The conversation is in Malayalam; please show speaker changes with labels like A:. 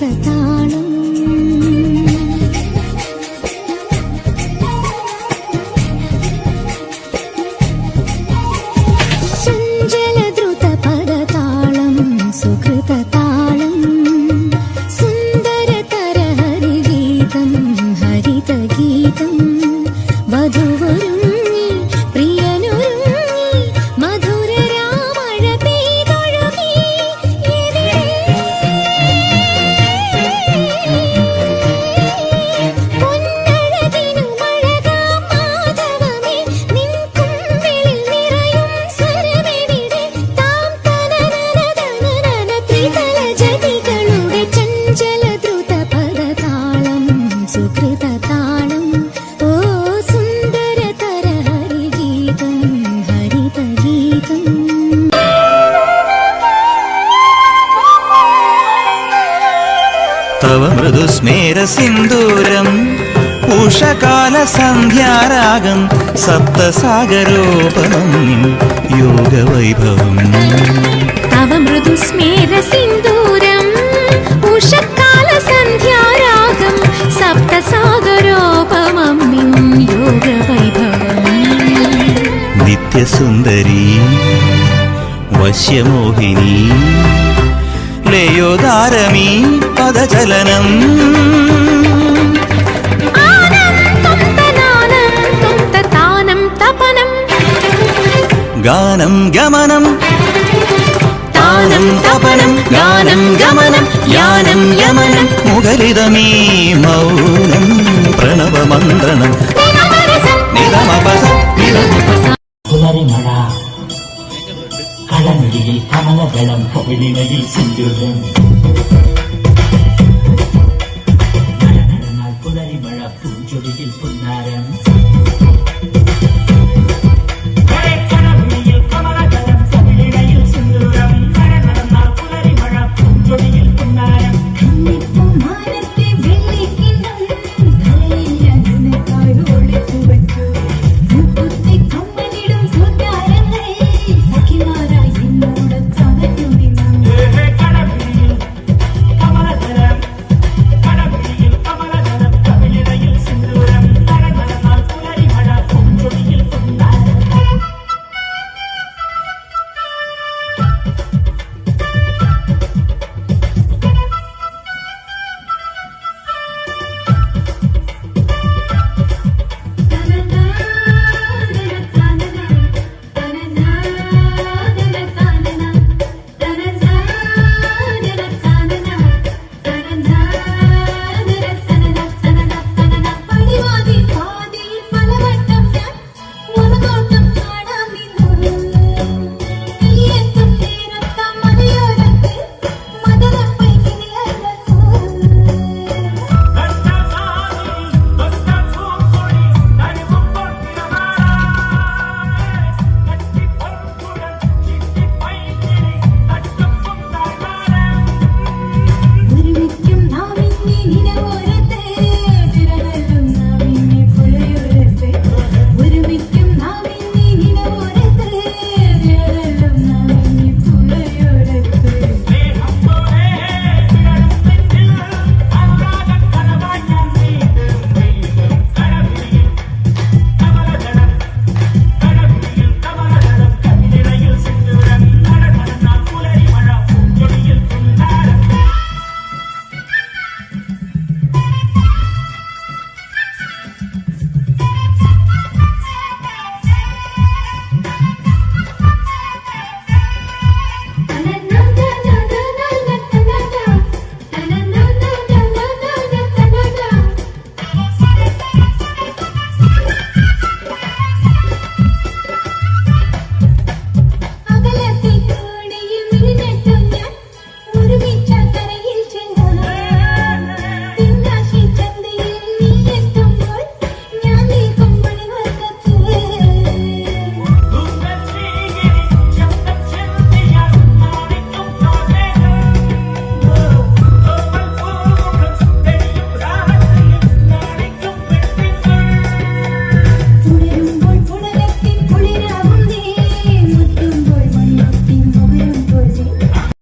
A: സുകൃതതാളം ചഞ്ചലദ്രുതപദതാളം സുകൃതതാളം സുന്ദരതരഹരിഗീതം ഹരിതഗീതം വധുവരുങ്ങി പ്രിയനൊരുങ്ങി മധുരരാമഴ പെയ്തൊഴുകി പൊന്നഴകിനു മഴകാം മാധവമേ നിൻ കുമ്പിളിൽ നിറയും സ്വരമെവിടെ താം തനനനനനന ത്രിതല ജതികളുടെ ചഞ്ചലദ്രുതപദതാളം സുകൃതതാളം ഓ സുന്ദരതര ഹരിഗീതം ഹരിതഗീതം
B: തവ മൃദുസ്മേര സിന്ദൂരം ഉഷകാല സന്ധ്യാരാഗം സപ്തസാഗരോപമം യോഗവൈഭവം
A: തവ മൃദുസ്മേര സിന്ദൂരം ഉഷകാല സന്ധ്യാരാഗം സപ്തസാഗരോപമം യോഗവൈഭവം
B: നിത്യസുന്ദരീ വശ്യമോഹിനി ലയോദാരമീ പദചലനം ഗാനം ഗമനം താനം തപനം ഗാനം ഗമനം യാനം യമനം മുഖരിതമീ മൗനം പ്രണവമന്ത്രണം നിലമപസ
C: പുലരിമഴ കളമിഴിയിൽ കമലദളം കവിളിനയിൽ സിന്ദൂരം